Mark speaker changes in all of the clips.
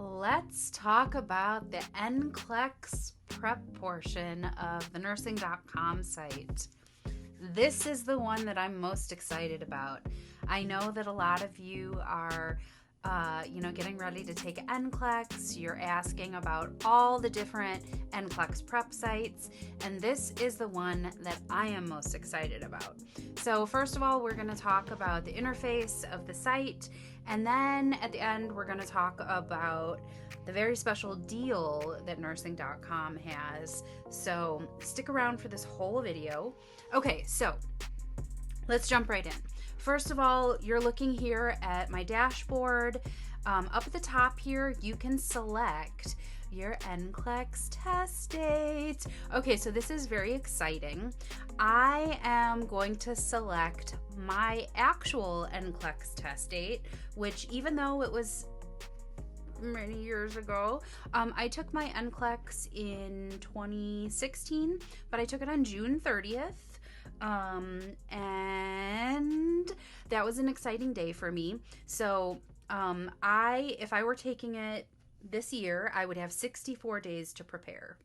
Speaker 1: Let's talk about the NCLEX Prep portion of the nursing.com site. This is the one that I'm most excited about. I know that a lot of you are getting ready to take NCLEX. You're asking about all the different NCLEX prep sites, and this is the one that I am most excited about. So first of all, we're going to talk about the interface of the site, and then at the end, we're going to talk about the very special deal that nursing.com has. So stick around for this whole video. Okay, so let's jump right in. First of all, you're looking here at my dashboard. Up at the top here, you can select your NCLEX test date. Okay, so this is very exciting. I am going to select my actual NCLEX test date, which even though it was many years ago, I took my NCLEX in 2016, but I took it on June 30th. And that was an exciting day for me. So, if I were taking it this year, I would have 64 days to prepare.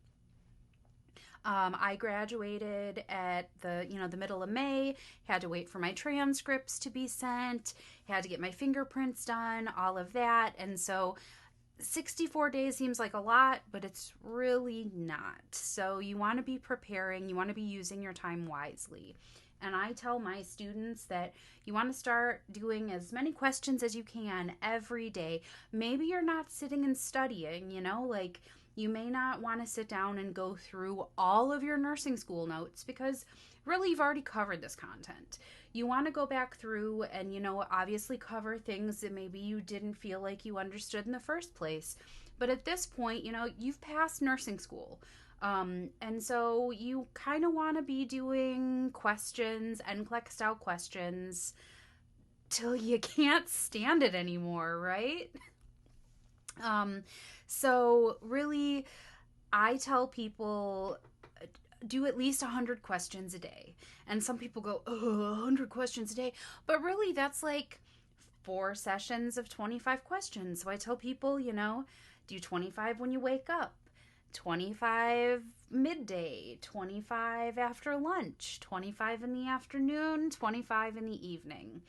Speaker 1: I graduated at the middle of May, had to wait for my transcripts to be sent, had to get my fingerprints done, all of that. And so 64 days seems like a lot, but it's really not. So you want to be preparing, you want to be using your time wisely. And I tell my students that you want to start doing as many questions as you can every day. Maybe you're not sitting and studying, you may not want to sit down and go through all of your nursing school notes because really you've already covered this content. You want to go back through and, obviously cover things that maybe you didn't feel like you understood in the first place. But at this point, you've passed nursing school. And so you kind of want to be doing questions, NCLEX style questions, till you can't stand it anymore, right? So really, I tell people do at least 100 questions a day. And some people go, 100 questions a day. But really, that's like 4 sessions of 25 questions. So I tell people, do 25 when you wake up, 25 midday, 25 after lunch, 25 in the afternoon, 25 in the evening.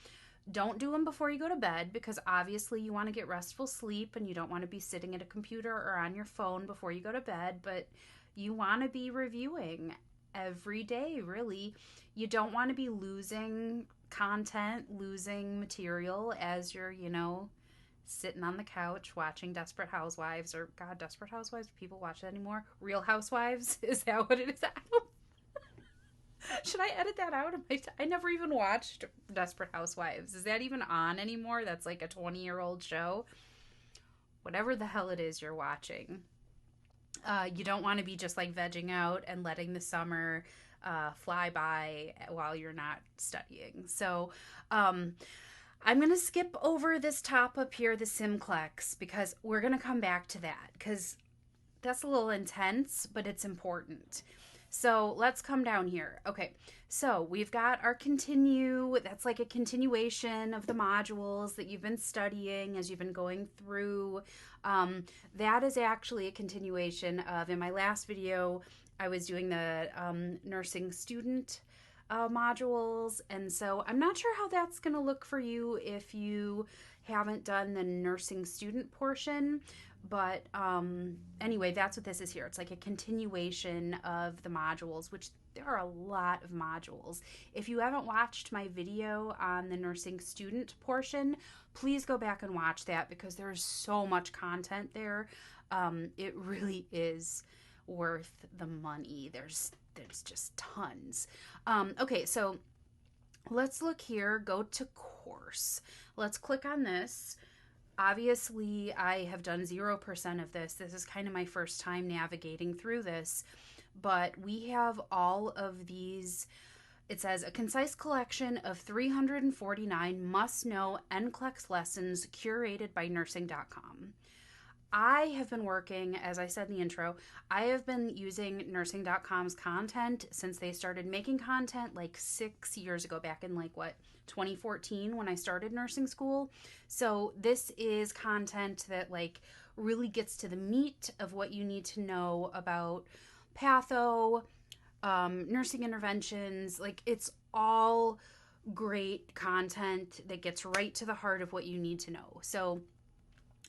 Speaker 1: Don't do them before you go to bed because obviously you want to get restful sleep and you don't want to be sitting at a computer or on your phone before you go to bed, but you want to be reviewing every day, really. You don't want to be losing content, losing material as you're, sitting on the couch watching Desperate Housewives, or God, Desperate Housewives? Do people watch that anymore? Real Housewives? Is that what it is? Should I edit that out? I never even watched Desperate Housewives. Is that even on anymore? That's like a 20-year-old show. Whatever the hell it is you're watching. You don't want to be just like vegging out and letting the summer fly by while you're not studying. So I'm going to skip over this top up here, the NCLEX, because we're going to come back to that because that's a little intense, but it's important. So let's come down here. Okay, so we've got our continue. That's like a continuation of the modules that you've been studying as you've been going through. That is actually a continuation of, in my last video, I was doing the nursing student modules. And so I'm not sure how that's going to look for you if you haven't done the nursing student portion. But anyway, that's what this is here. It's like a continuation of the modules, which there are a lot of modules. If you haven't watched my video on the nursing student portion, please go back and watch that because there's so much content there. It really is worth the money. There's just tons. Okay, so let's look here. Go to course. Let's click on this. Obviously, I have done 0% of this. This is kind of my first time navigating through this, but we have all of these. It says a concise collection of 349 must-know NCLEX lessons curated by nursing.com. I have been working, as I said in the intro, I have been using nursing.com's content since they started making content like 6 years ago, back in 2014 when I started nursing school. So this is content that really gets to the meat of what you need to know about patho, nursing interventions. It's all great content that gets right to the heart of what you need to know. So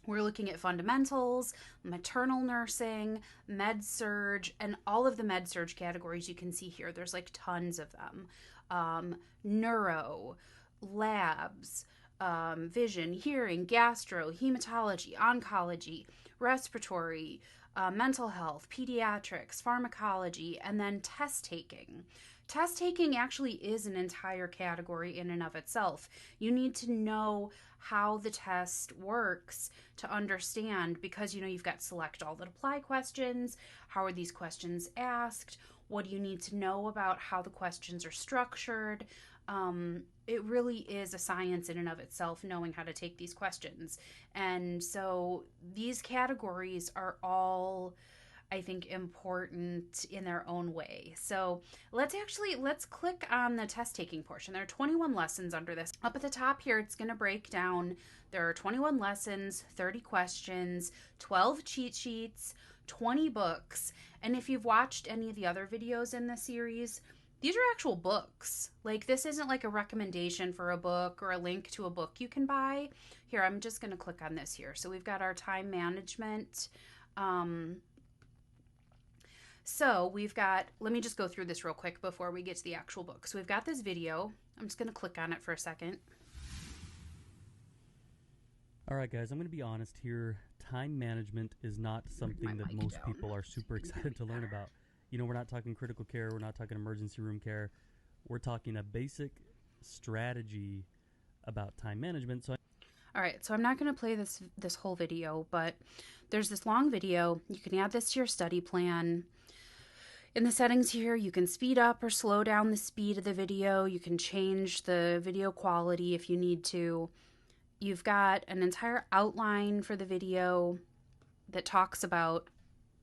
Speaker 1: we're looking at fundamentals, maternal nursing, med-surg, and all of the med-surg categories you can see here. There's tons of them. Neuro, labs, vision, hearing, gastro, hematology, oncology, respiratory, mental health, pediatrics, pharmacology, and then test taking. Test taking actually is an entire category in and of itself. You need to know how the test works to understand, because you've got select all that apply questions. How are these questions asked? What do you need to know about how the questions are structured? It really is a science in and of itself, knowing how to take these questions. And so these categories are all, I think, important in their own way. So let's click on the test taking portion. There are 21 lessons under this. Up at the top here, it's going to break down. There are 21 lessons, 30 questions, 12 cheat sheets, 20 books. And if you've watched any of the other videos in this series, these are actual books. This isn't a recommendation for a book or a link to a book you can buy. Here, I'm just going to click on this here. So we've got our time management. So we've got, let me just go through this real quick before we get to the actual book. So we've got this video. I'm just going to click on it for a second.
Speaker 2: All right, guys, I'm going to be honest here. Time management is not something that most people are super excited to learn about. We're not talking critical care. We're not talking emergency room care. We're talking a basic strategy about time management.
Speaker 1: All right, so I'm not going to play this whole video, but there's this long video. You can add this to your study plan. In the settings here, you can speed up or slow down the speed of the video. You can change the video quality if you need to. You've got an entire outline for the video that talks about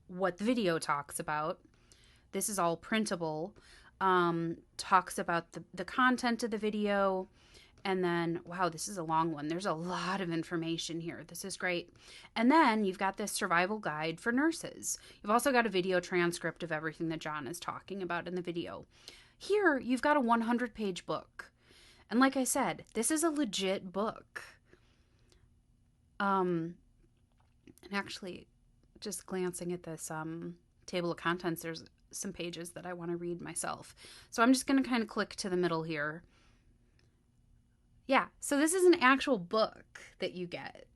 Speaker 1: what the video talks about. This is all printable. Talks about the content of the video. And then, wow, this is a long one. There's a lot of information here. This is great. And then you've got this survival guide for nurses. You've also got a video transcript of everything that John is talking about in the video. Here, you've got a 100-page book. And like I said, this is a legit book. And actually, just glancing at this table of contents, there's some pages that I want to read myself. So I'm just going to kind of click to the middle here. Yeah, so this is an actual book that you get.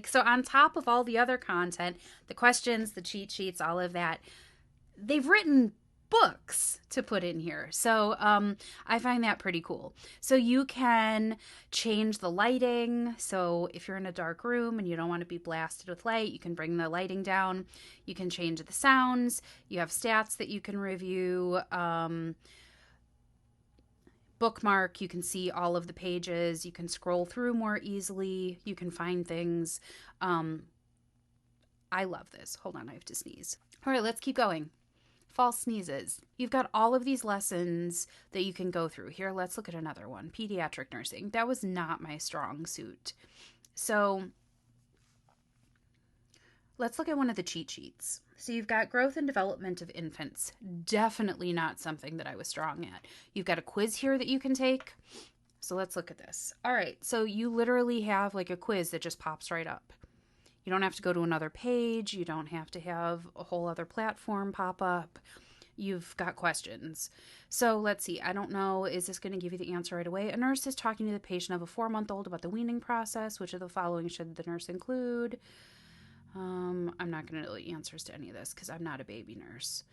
Speaker 1: So on top of all the other content, the questions, the cheat sheets, all of that, they've written books to put in here. So I find that pretty cool. So you can change the lighting. So if you're in a dark room and you don't want to be blasted with light, you can bring the lighting down. You can change the sounds. You have stats that you can review. Bookmark, you can see all of the pages. You can scroll through more easily. You can find things. I love this. Hold on, I have to sneeze. All right, let's keep going. False sneezes. You've got all of these lessons that you can go through. Here, let's look at another one. Pediatric nursing. That was not my strong suit. So let's look at one of the cheat sheets. So you've got growth and development of infants. Definitely not something that I was strong at. You've got a quiz here that you can take. So let's look at this. All right, so you literally have a quiz that just pops right up. You don't have to go to another page. You don't have to have a whole other platform pop up. You've got questions. So let's see. I don't know. Is this going to give you the answer right away? A nurse is talking to the patient of a 4-month-old about the weaning process. Which of the following should the nurse include? I'm not going to know the answers to any of this because I'm not a baby nurse.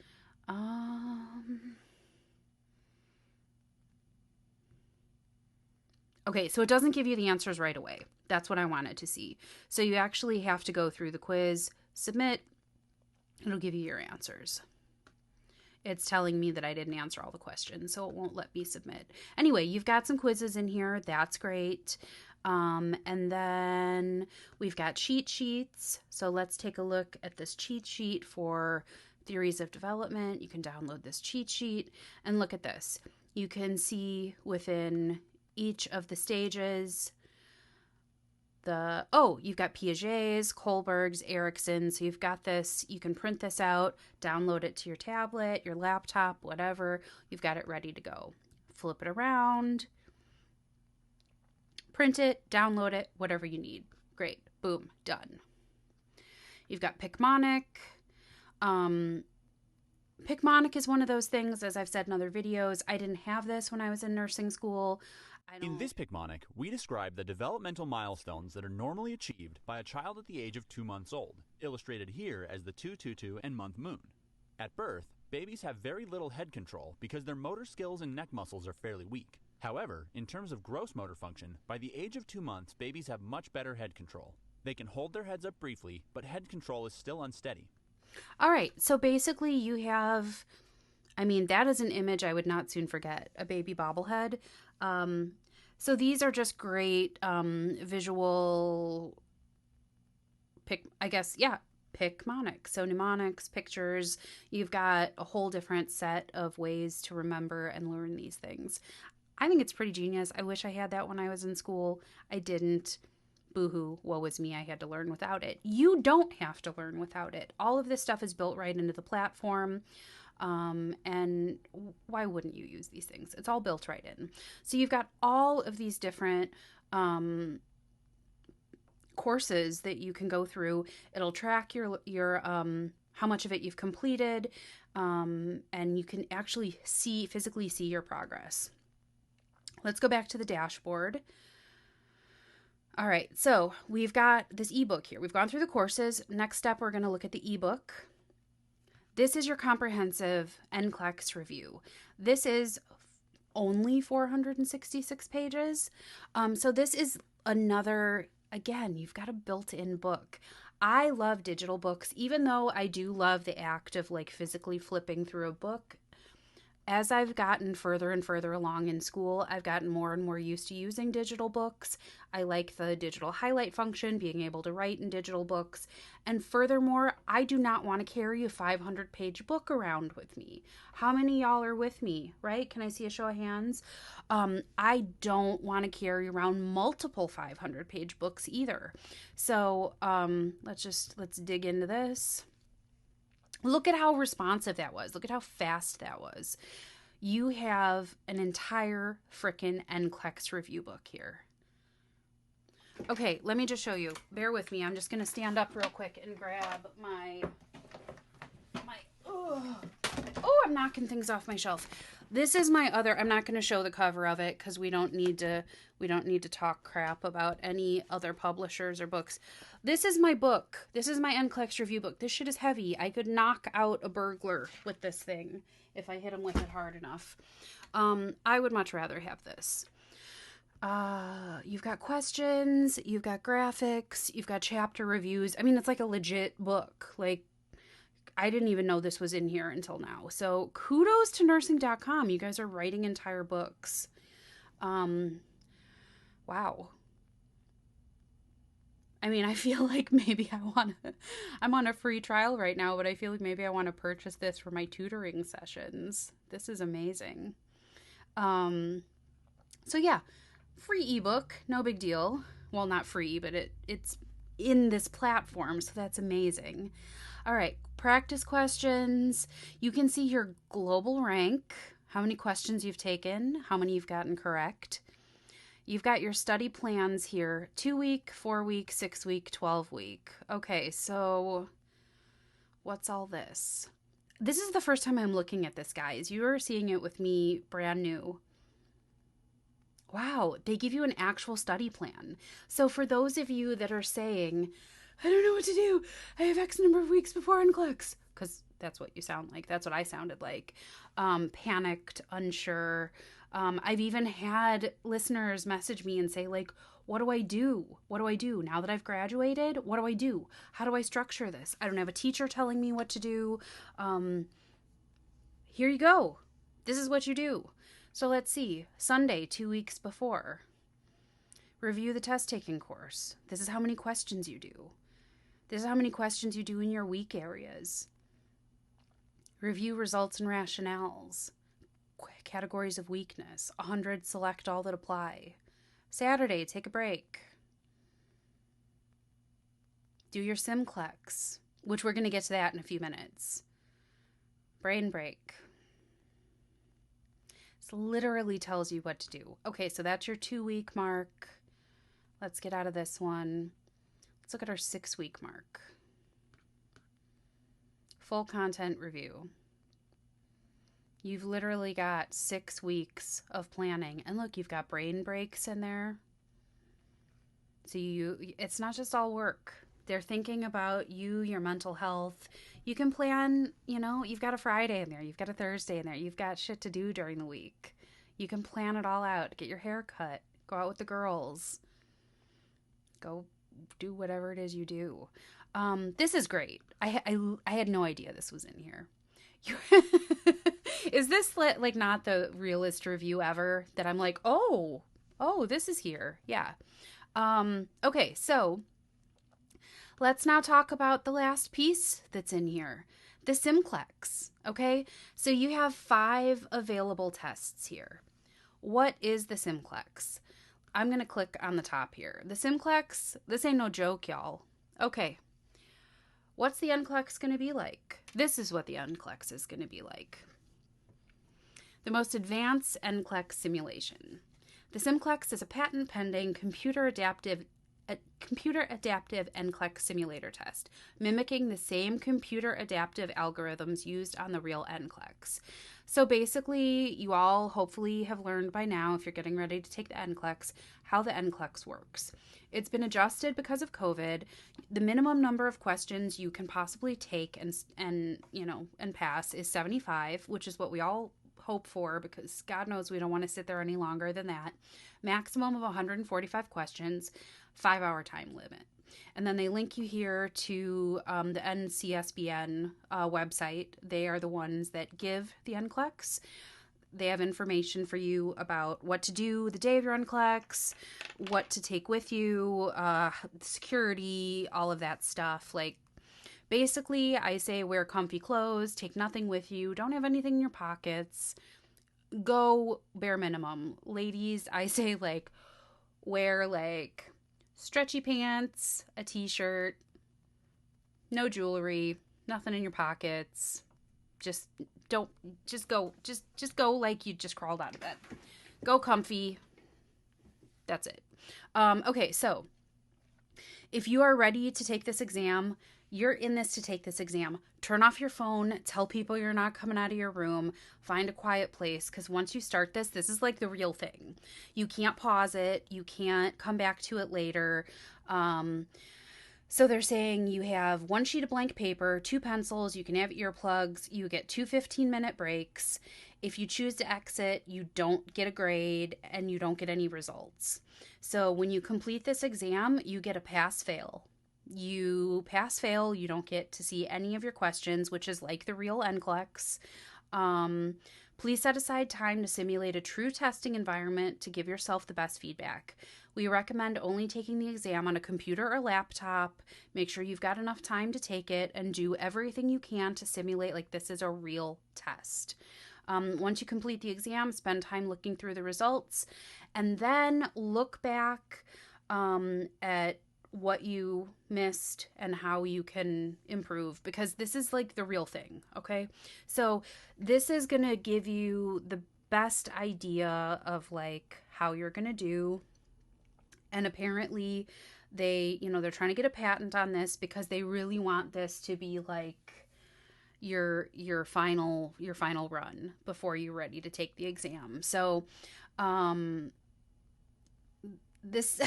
Speaker 1: Okay, so it doesn't give you the answers right away. That's what I wanted to see. So you actually have to go through the quiz, submit, it'll give you your answers. It's telling me that I didn't answer all the questions, so it won't let me submit. Anyway, you've got some quizzes in here. That's great. And then we've got cheat sheets. So let's take a look at this cheat sheet for theories of development. You can download this cheat sheet and look at this. You can see within each of the stages you've got Piaget's, Kohlberg's, Erickson's. So you've got this. You can print this out, download it to your tablet, your laptop, whatever. You've got it ready to go. Flip it around, print it, download it, whatever you need. Great. Boom. Done. You've got Picmonic. Picmonic is one of those things, as I've said in other videos, I didn't have this when I was in nursing school.
Speaker 3: In this Picmonic, we describe the developmental milestones that are normally achieved by a child at the age of 2 months old, illustrated here as the 222 and month moon. At birth, babies have very little head control because their motor skills and neck muscles are fairly weak. However, in terms of gross motor function, by the age of 2 months, babies have much better head control. They can hold their heads up briefly, but head control is still unsteady.
Speaker 1: All right, so basically you have, that is an image I would not soon forget, a baby bobblehead. So these are just great visual, Picmonic. So mnemonics, pictures, you've got a whole different set of ways to remember and learn these things. I think it's pretty genius. I wish I had that when I was in school. I didn't. Boo-hoo, woe is me, I had to learn without it. You don't have to learn without it. All of this stuff is built right into the platform. And why wouldn't you use these things? It's all built right in. So you've got all of these different courses that you can go through. It'll track your how much of it you've completed, and you can actually physically see your progress. Let's go back to the dashboard. All right, so we've got this ebook here. We've gone through the courses. Next step, we're going to look at the ebook. This is your comprehensive NCLEX review. This is only 466 pages. So this is another, again, you've got a built-in book. I love digital books, even though I do love the act of physically flipping through a book. As I've gotten further and further along in school, I've gotten more and more used to using digital books. I like the digital highlight function, being able to write in digital books. And furthermore, I do not want to carry a 500-page book around with me. How many y'all are with me, right? Can I see a show of hands? I don't want to carry around multiple 500-page books either. So let's dig into this. Look at how responsive that was. Look at how fast that was. You have an entire frickin' NCLEX review book here. Okay, let me just show you. Bear with me. I'm just going to stand up real quick and grab my I'm knocking things off my shelf. This is my other, I'm not going to show the cover of it because we don't need to talk crap about any other publishers or books. This is my book. This is my NCLEX review book. This shit is heavy. I could knock out a burglar with this thing if I hit him with it hard enough. I would much rather have this. You've got questions, you've got graphics, you've got chapter reviews. It's like a legit book. I didn't even know this was in here until now. So kudos to nursing.com. You guys are writing entire books. Wow. I feel like maybe I'm on a free trial right now, but I feel like maybe I want to purchase this for my tutoring sessions. This is amazing. So yeah, free ebook, no big deal. Well, not free, but it's in this platform, so that's amazing. All right, practice questions. You can see your global rank, how many questions you've taken, how many you've gotten correct. You've got your study plans here, 2-week, 4-week, 6-week, 12-week. Okay, so what's all this? This is the first time I'm looking at this, guys. You are seeing it with me brand new. Wow, they give you an actual study plan. So for those of you that are saying, I don't know what to do, I have X number of weeks before NCLEX, because that's what you sound like. That's what I sounded like. Panicked, unsure. I've even had listeners message me and say, what do I do? What do I do? Now that I've graduated, what do I do? How do I structure this? I don't have a teacher telling me what to do. Here you go. This is what you do. So let's see. Sunday, 2 weeks before. Review the test taking course. This is how many questions you do. This is how many questions you do in your weak areas. Review results and rationales. Categories of weakness. 100, select all that apply. Saturday, take a break. Do your NCLEX, which we're going to get to that in a few minutes. Brain break. This literally tells you what to do. Okay, so that's your 2-week mark. Let's get out of this one. Let's look at our 6-week mark. Full content review. You've literally got 6 weeks of planning. And look, you've got brain breaks in there. So it's not just all work. They're thinking about you, your mental health. You can plan, you've got a Friday in there. You've got a Thursday in there. You've got shit to do during the week. You can plan it all out. Get your hair cut. Go out with the girls. Go do whatever it is you do. This is great. I had no idea this was in here. Is this like not the realest review ever that I'm like, oh, this is here. Yeah. Okay, so let's now talk about the last piece that's in here, the NCLEX. Okay, so you have 5 available tests here. What is the NCLEX? I'm going to click on the top here. The NCLEX, this ain't no joke, y'all. Okay. What's the NCLEX going to be like? This is what the NCLEX is going to be like. The most advanced NCLEX simulation. The NCLEX is a patent-pending computer adaptive NCLEX simulator test, mimicking the same computer adaptive algorithms used on the real NCLEX. So basically, you all hopefully have learned by now, if you're getting ready to take the NCLEX, how the NCLEX works. It's been adjusted because of COVID. The minimum number of questions you can possibly take and pass is 75, which is what we all hope for, because God knows we don't want to sit there any longer than that. Maximum of 145 questions, 5-hour time limit. And then they link you here to the NCSBN website. They are the ones that give the NCLEX. They have information for you about what to do the day of your NCLEX, what to take with you, security, all of that stuff. Like, basically, I say wear comfy clothes, take nothing with you, don't have anything in your pockets, go bare minimum. Ladies, I say wear stretchy pants, a t-shirt, no jewelry, nothing in your pockets. Just go like you just crawled out of bed. Go comfy. That's it. Okay, so if you are ready to take this exam, you're in this to take this exam. Turn off your phone. Tell people you're not coming out of your room. Find a quiet place, because once you start this is like the real thing. You can't pause it. You can't come back to it later. So they're saying you have 1 sheet of blank paper, 2 pencils, you can have earplugs, you get 2 15-minute breaks. If you choose to exit, you don't get a grade and you don't get any results. So when you complete this exam, you get a pass-fail. You pass-fail, you don't get to see any of your questions, which is like the real NCLEX. Please set aside time to simulate a true testing environment to give yourself the best feedback. We recommend only taking the exam on a computer or laptop. Make sure you've got enough time to take it and do everything you can to simulate like this is a real test. Once you complete the exam, spend time looking through the results and then look back at what you missed and how you can improve, because this is like the real thing. Okay. So this is going to give you the best idea of like how you're going to do. And apparently they're trying to get a patent on this because they really want this to be like your final run before you're ready to take the exam. So, this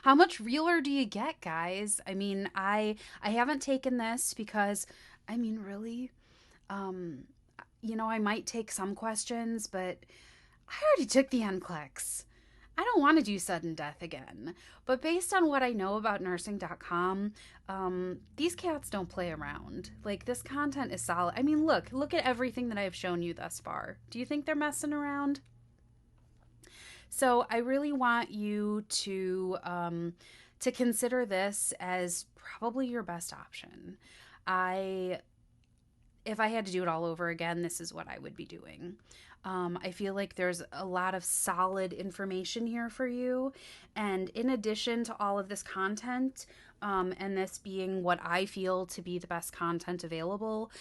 Speaker 1: how much realer do you get, guys? I mean, I haven't taken this because really I might take some questions, but I already took the NCLEX. I don't want to do sudden death again. But based on what I know about nursing.com, these cats don't play around. Like, this content is solid. I mean, look at everything that I've shown you thus far. Do you think they're messing around? So I really want you to consider this as probably your best option. If I had to do it all over again, this is what I would be doing. I feel like there's a lot of solid information here for you. And in addition to all of this content, and this being what I feel to be the best content available,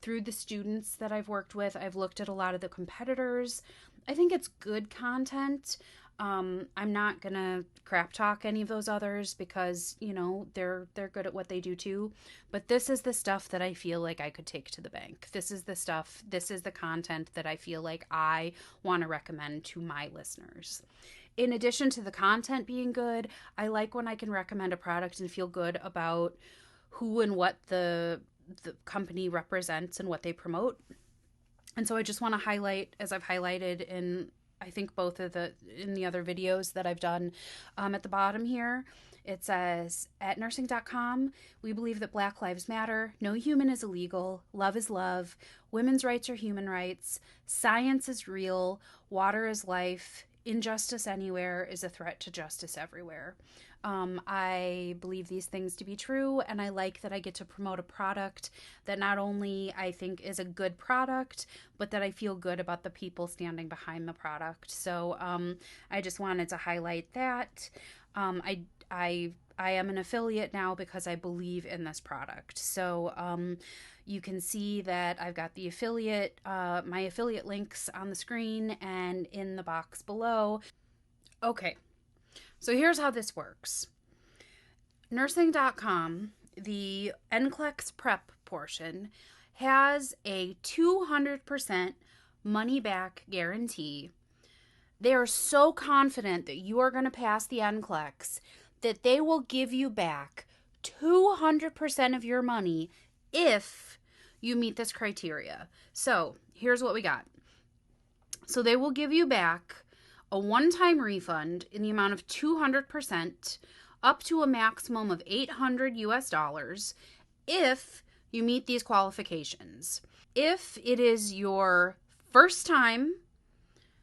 Speaker 1: through the students that I've worked with, I've looked at a lot of the competitors. I think it's good content. I'm not gonna crap talk any of those others because, they're good at what they do too. But this is the stuff that I feel like I could take to the bank. This is the content that I feel like I want to recommend to my listeners. In addition to the content being good, I like when I can recommend a product and feel good about who and what the company represents and what they promote. And so I just want to highlight, as I've highlighted in I think in the other videos that I've done, at the bottom here, it says, at nursing.com, we believe that Black Lives Matter, no human is illegal, love is love, women's rights are human rights, science is real, water is life, injustice anywhere is a threat to justice everywhere. I believe these things to be true, and I like that I get to promote a product that not only I think is a good product, but that I feel good about the people standing behind the product. So I just wanted to highlight that. I am an affiliate now because I believe in this product. So you can see that I've got the my affiliate links on the screen and in the box below. Okay. So here's how this works. Nursing.com, the NCLEX Prep portion, has a 200% money back guarantee. They are so confident that you are going to pass the NCLEX that they will give you back 200% of your money if you meet this criteria. So here's what we got. So they will give you back a one-time refund in the amount of 200%, up to a maximum of $800 US, if you meet these qualifications. If it is your first time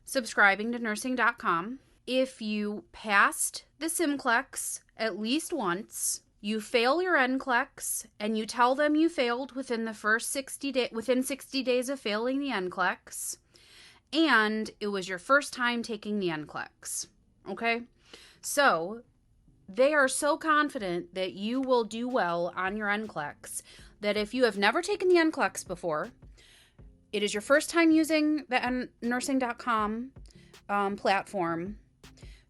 Speaker 1: subscribing to nursing.com, if you passed the NCLEX at least once, you fail your NCLEX, and you tell them you failed within 60 days of failing the NCLEX, and it was your first time taking the NCLEX. Okay? So they are so confident that you will do well on your NCLEX that if you have never taken the NCLEX before, it is your first time using the nursing.com platform,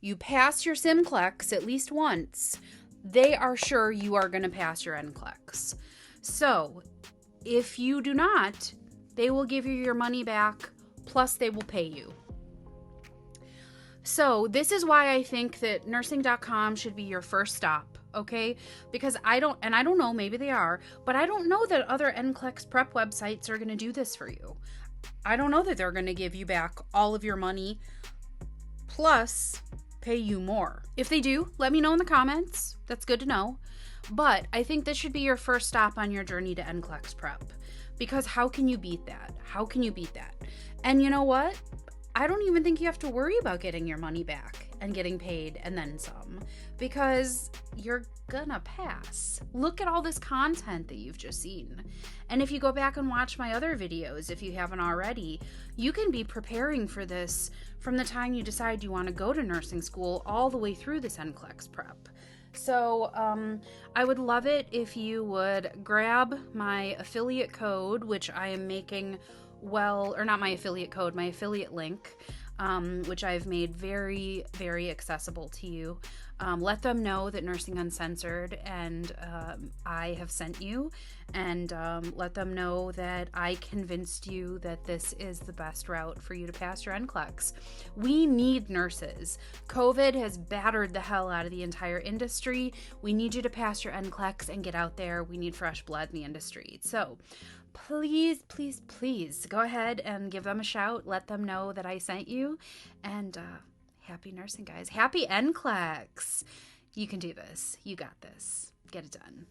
Speaker 1: you pass your NCLEX at least once, they are sure you are going to pass your NCLEX. So if you do not, they will give you your money back, plus they will pay you. So this is why I think that nursing.com should be your first stop, okay? Because I don't know, maybe they are, but I don't know that other NCLEX Prep websites are going to do this for you. I don't know that they're going to give you back all of your money, plus pay you more. If they do, let me know in the comments. That's good to know. But I think this should be your first stop on your journey to NCLEX Prep. Because how can you beat that? How can you beat that? And you know what? I don't even think you have to worry about getting your money back and getting paid and then some, because you're gonna pass. Look at all this content that you've just seen. And if you go back and watch my other videos, if you haven't already, you can be preparing for this from the time you decide you want to go to nursing school all the way through this NCLEX Prep. So I would love it if you would grab my affiliate code, which I am making not my affiliate code, my affiliate link, which I've made very, very accessible to you. Let them know that Nursing Uncensored and I have sent you, and let them know that I convinced you that this is the best route for you to pass your NCLEX. We need nurses. COVID has battered the hell out of the entire industry. We need you to pass your NCLEX and get out there. We need fresh blood in the industry. So please, please, please go ahead and give them a shout. Let them know that I sent you. And happy nursing, guys. Happy NCLEX. You can do this. You got this. Get it done.